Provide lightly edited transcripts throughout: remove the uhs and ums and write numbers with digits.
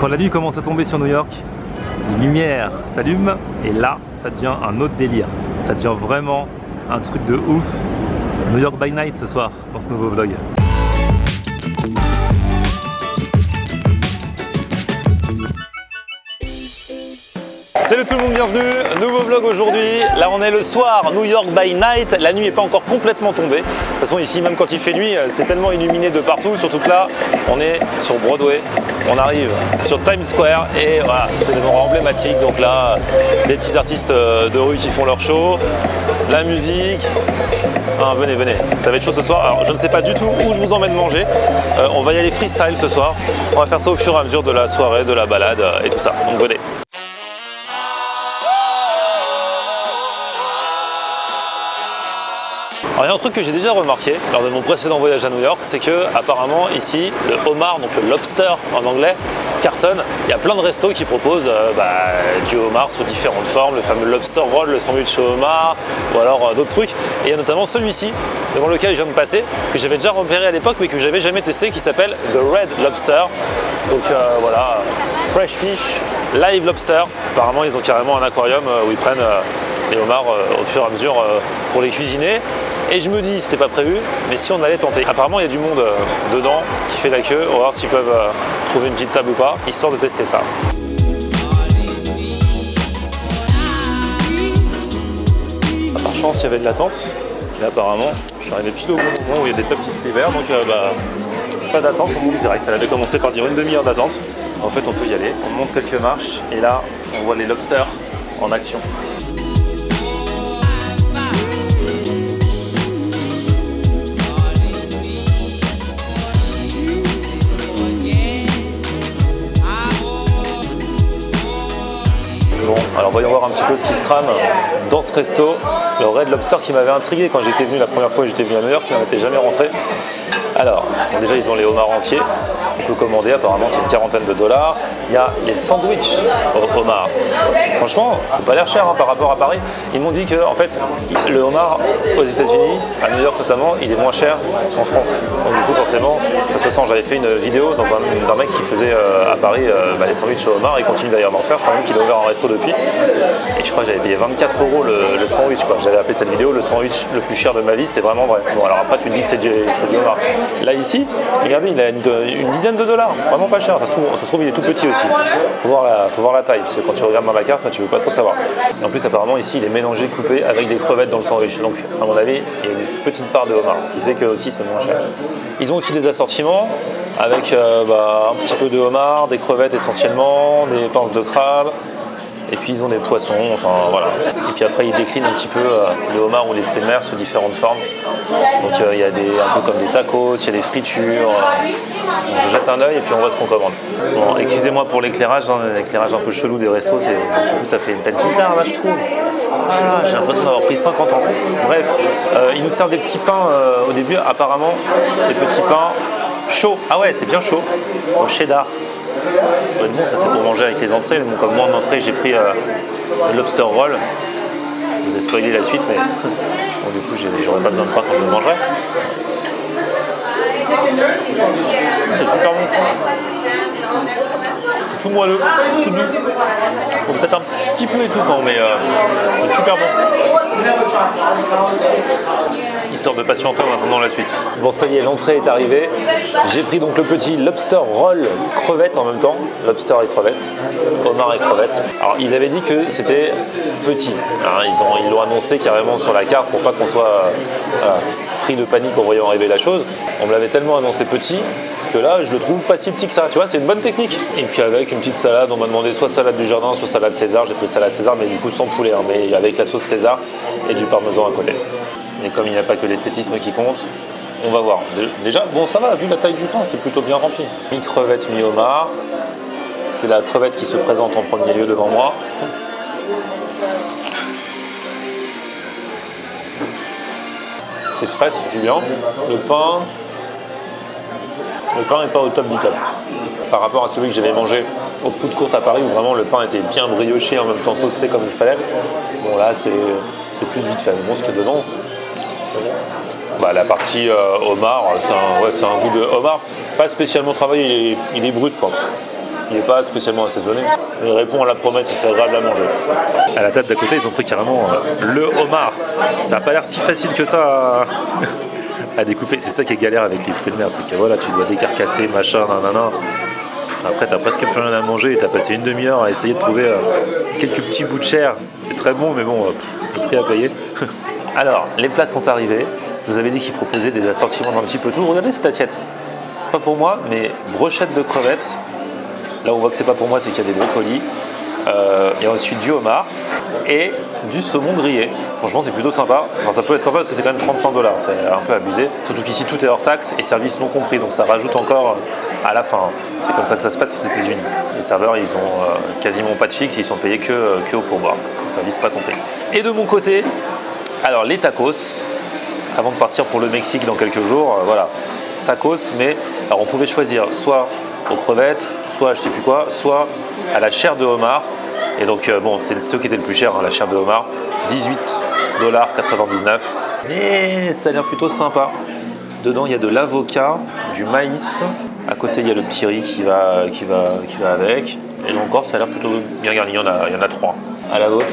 Quand la nuit commence à tomber sur New York, les lumières s'allument et là, ça devient un autre délire. Ça devient vraiment un truc de ouf. New York by Night ce soir dans ce nouveau vlog. Salut tout le monde, bienvenue, nouveau vlog aujourd'hui. Là on est le soir, New York by Night, la nuit n'est pas encore complètement tombée. De toute façon ici même quand il fait nuit, c'est tellement illuminé de partout, surtout que là on est sur Broadway, on arrive sur Times Square et voilà, c'est des endroits emblématiques. Donc là, des petits artistes de rue qui font leur show, la musique. Ah, venez, ça va être chaud ce soir. Alors je ne sais pas du tout où je vous emmène manger, on va y aller freestyle ce soir. On va faire ça au fur et à mesure de la soirée, de la balade et tout ça, donc venez. Alors, il y a un truc que j'ai déjà remarqué lors de mon précédent voyage à New York, c'est que apparemment ici le homard, donc le lobster en anglais, cartonne. Il y a plein de restos qui proposent du homard sous différentes formes, le fameux lobster roll, le sandwich au homard, ou alors d'autres trucs. Et il y a notamment celui-ci, devant lequel je viens de passer, que j'avais déjà repéré à l'époque mais que j'avais jamais testé, qui s'appelle The Red Lobster. Donc voilà, fresh fish, live lobster. Apparemment ils ont carrément un aquarium où ils prennent les homards au fur et à mesure pour les cuisiner. Et je me dis, c'était pas prévu, mais si on allait tenter. Apparemment, il y a du monde dedans qui fait la queue. On va voir s'ils peuvent trouver une petite table ou pas, histoire de tester ça. Par chance, il y avait de l'attente. Et apparemment, je suis arrivé pile au bon moment où il y a des tables qui se libèrent. Donc, pas d'attente, on monte direct. Elle avait commencé par dire une demi-heure d'attente. En fait, on peut y aller. On monte quelques marches et là, on voit les lobsters en action. Alors voyons voir un petit peu ce qui se trame dans ce resto, le Red Lobster qui m'avait intrigué quand j'étais venu la première fois que j'étais venu à New York, mais on n'était jamais rentré. Alors, déjà ils ont les homards entiers, on peut commander, apparemment c'est une quarantaine de dollars. Il y a les sandwichs au homard. Franchement, ça n'a pas l'air cher par rapport à Paris. Ils m'ont dit que en fait, le homard aux États-Unis, à New York notamment, il est moins cher qu'en France. Donc du coup forcément, ça se sent. J'avais fait une vidéo d'un mec qui faisait à Paris les sandwichs au homard, il continue d'ailleurs d'en faire, je crois même qu'il a ouvert un resto depuis. Et je crois que j'avais payé 24 € le sandwich, quoi. J'avais appelé cette vidéo le sandwich le plus cher de ma vie, c'était vraiment vrai. Bon alors après tu te dis que c'est du homard. Là ici, regardez, il a une dizaine de dollars, vraiment pas cher. Ça se trouve il est tout petit aussi. Faut voir la taille, parce que quand tu regardes dans la carte, tu veux pas trop savoir. Et en plus apparemment ici il est mélangé, coupé avec des crevettes dans le sandwich. Donc à mon avis, il y a une petite part de homard, ce qui fait que aussi c'est moins cher. Ils ont aussi des assortiments avec un petit peu de homard, des crevettes essentiellement, des pinces de crabe. Et puis ils ont des poissons, enfin voilà. Et puis après ils déclinent un petit peu le homard ou les fruits de mer sous différentes formes. Donc il y a un peu comme des tacos, il y a des fritures. Je jette un œil et puis on voit ce qu'on commande. Bon, excusez-moi pour l'éclairage, l'éclairage un peu chelou des restos, du coup ça fait une tête bizarre là je trouve. Ah, j'ai l'impression d'avoir pris 50 ans. Bref, ils nous servent des petits pains au début, apparemment des petits pains chauds. Ah ouais, c'est bien chaud, au cheddar. Bon, ça c'est pour manger avec les entrées, mais bon, comme moi en entrée j'ai pris le lobster roll. Je vous ai spoilé la suite, mais bon, du coup j'aurais pas besoin de pain quand je le mangerai. C'est super bon. C'est tout moelleux, tout doux. Peut-être un petit peu étouffant, mais c'est super bon. Histoire de patienter en attendant la suite. Bon ça y est, l'entrée est arrivée. J'ai pris donc le petit lobster roll crevette en même temps. Lobster et crevette, homard et crevette. Alors ils avaient dit que c'était petit. Hein, ils l'ont annoncé carrément sur la carte pour pas qu'on soit pris de panique en voyant arriver la chose. On me l'avait tellement annoncé petit que là je le trouve pas si petit que ça, tu vois, c'est une bonne technique. Et puis avec une petite salade, on m'a demandé soit salade du jardin, soit salade César. J'ai pris salade César mais du coup sans poulet, hein, mais avec la sauce César et du parmesan à côté. Et comme il n'y a pas que l'esthétisme qui compte, on va voir. Déjà, bon ça va, vu la taille du pain, c'est plutôt bien rempli. Mi-crevette, mi-homard. C'est la crevette qui se présente en premier lieu devant moi. C'est frais, c'est du bien. Le pain n'est pas au top du top. Par rapport à celui que j'avais mangé au food court à Paris, où vraiment le pain était bien brioché, en même temps toasté comme il fallait. Bon là, c'est plus vite fait. Bon, ce qu'il y a dedans, la partie homard, c'est un goût de homard, pas spécialement travaillé, il est brut quoi. Il n'est pas spécialement assaisonné. Il répond à la promesse et c'est agréable à manger. À la table d'à côté, ils ont pris carrément le homard. Ça n'a pas l'air si facile que ça à découper. C'est ça qui est galère avec les fruits de mer, c'est que voilà, tu dois décarcasser, machin, nanana. Après, t'as presque plus rien à manger et t'as passé une demi-heure à essayer de trouver quelques petits bouts de chair. C'est très bon, mais bon, le prix à payer. Alors, les plats sont arrivés. Je vous avais dit qu'ils proposaient des assortiments d'un petit peu tout. Regardez cette assiette. C'est pas pour moi, mais brochette de crevettes. Là, on voit que c'est pas pour moi, c'est qu'il y a des brocolis. Il y a ensuite du homard et du saumon grillé. Franchement, c'est plutôt sympa. Enfin, ça peut être sympa parce que c'est quand même 35 $. C'est un peu abusé. Surtout qu'ici, tout est hors taxe et service non compris. Donc, ça rajoute encore à la fin. C'est comme ça que ça se passe aux États-Unis. Les serveurs, ils ont quasiment pas de fixe. Ils sont payés que au pourboire. Donc, service pas compris. Et de mon côté, alors les tacos. Avant de partir pour le Mexique dans quelques jours, voilà. Tacos, mais alors on pouvait choisir soit aux crevettes, soit je sais plus quoi, soit à la chair de homard. Et donc bon, c'est ceux qui étaient le plus cher, hein, la chair de homard, $18,99. Et ça a l'air plutôt sympa. Dedans il y a de l'avocat, du maïs. À côté il y a le petit riz qui va avec. Et là encore ça a l'air plutôt bien garni. Il y en a 3. À la vôtre.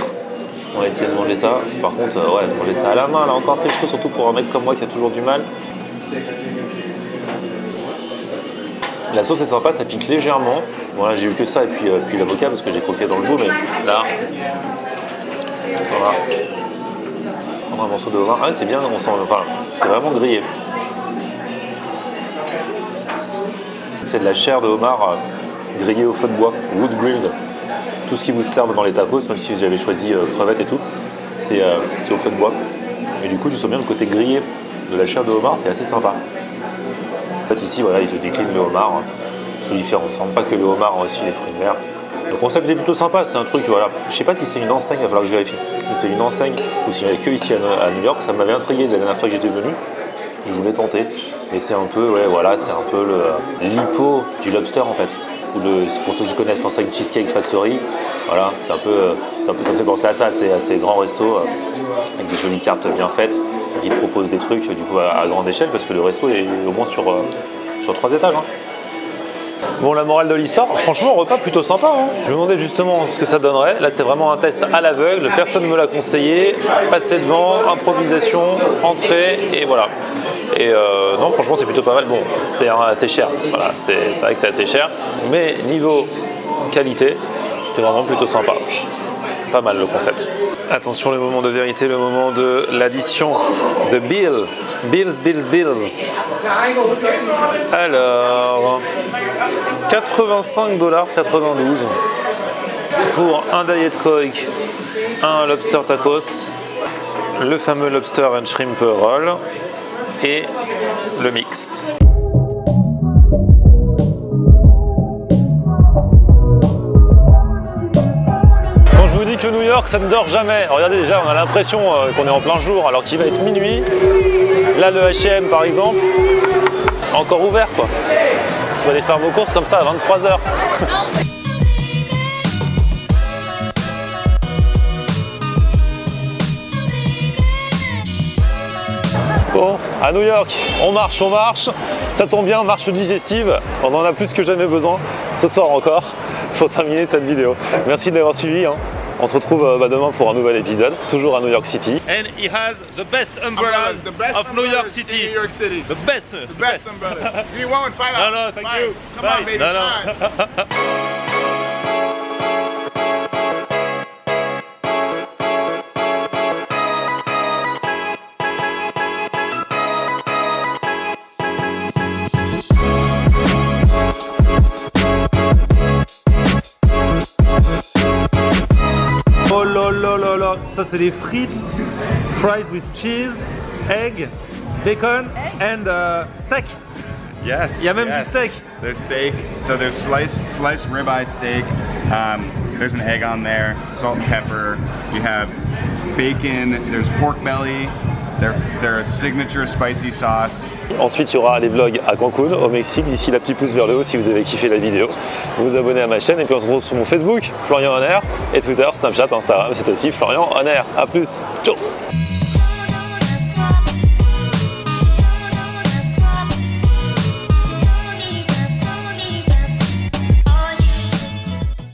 On va essayer de manger ça. Par contre, ouais, manger ça à la main, là encore c'est chaud, surtout pour un mec comme moi qui a toujours du mal. La sauce est sympa, ça pique légèrement. Bon là j'ai eu que ça et puis l'avocat parce que j'ai croqué dans le bout, mais là, voilà. Prendre un morceau de homard. Ah c'est bien, on sent, enfin, c'est vraiment grillé. C'est de la chair de homard grillée au feu de bois, wood grilled. Tout ce qui vous sert dans les tacos, même si j'avais choisi crevettes et tout, c'est au feu de bois. Et du coup, tu sens bien le côté grillé de la chair de homard, c'est assez sympa. En fait, ici, voilà, ils te déclinent le homard sous différentes formes, pas que le homard, aussi les fruits de mer. Le concept est plutôt sympa, c'est un truc, voilà. Je sais pas si c'est une enseigne, il va falloir que je vérifie. Si c'est une enseigne ou s'il n'y avait que ici à New York, ça m'avait intrigué la dernière fois que j'étais venu. Je voulais tenter. Et c'est un peu, ouais, voilà, c'est un peu l'hippo du lobster en fait. Pour ceux qui connaissent l'enseigne Cheesecake Factory, voilà, ça me fait penser à ça, c'est assez grand resto avec des jolies cartes bien faites qui te proposent des trucs du coup à grande échelle parce que le resto est au moins sur 3 étages. Hein. Bon, la morale de l'histoire, franchement, repas plutôt sympa. Hein. Je me demandais justement ce que ça donnerait. Là, c'était vraiment un test à l'aveugle. Personne ne me l'a conseillé. Passer devant, improvisation, entrée, et voilà. Et non, franchement, c'est plutôt pas mal. Bon, c'est assez cher. Voilà, c'est vrai que c'est assez cher. Mais niveau qualité, c'est vraiment plutôt sympa. Pas mal le concept. Attention, le moment de vérité, le moment de l'addition de Bill. Bills. Alors, $85,92 pour un Diet Coke, un Lobster Tacos, le fameux Lobster and Shrimp Roll et le mix. Je vous dis que New York, ça ne dort jamais. Regardez déjà, on a l'impression qu'on est en plein jour alors qu'il va être minuit. Là, le H&M par exemple, encore ouvert quoi. Vous allez faire vos courses comme ça à 23 h. Bon, à New York, on marche. Ça tombe bien, marche digestive. On en a plus que jamais besoin ce soir encore pour terminer cette vidéo. Merci de l'avoir suivi. Hein. On se retrouve demain pour un nouvel épisode, toujours à New York City. And he has the best umbrellas of New York City. The best umbrellas. Do you want 5 hours? No, thank you. Come on, baby. No. Oh là, ça c'est des frites, fried with cheese, egg, bacon and steak. Yes. Il y a même du steak. There's steak. So there's sliced ribeye steak. There's an egg on there, salt and pepper. You have bacon. There's pork belly. They're a signature spicy sauce. Ensuite, il y aura les vlogs à Cancun, au Mexique. D'ici là, petit pouce vers le haut si vous avez kiffé la vidéo. Vous vous abonnez à ma chaîne et puis on se retrouve sur mon Facebook, Florian On Air, et Twitter, Snapchat, Instagram. C'est aussi Florian On Air. A plus. Ciao.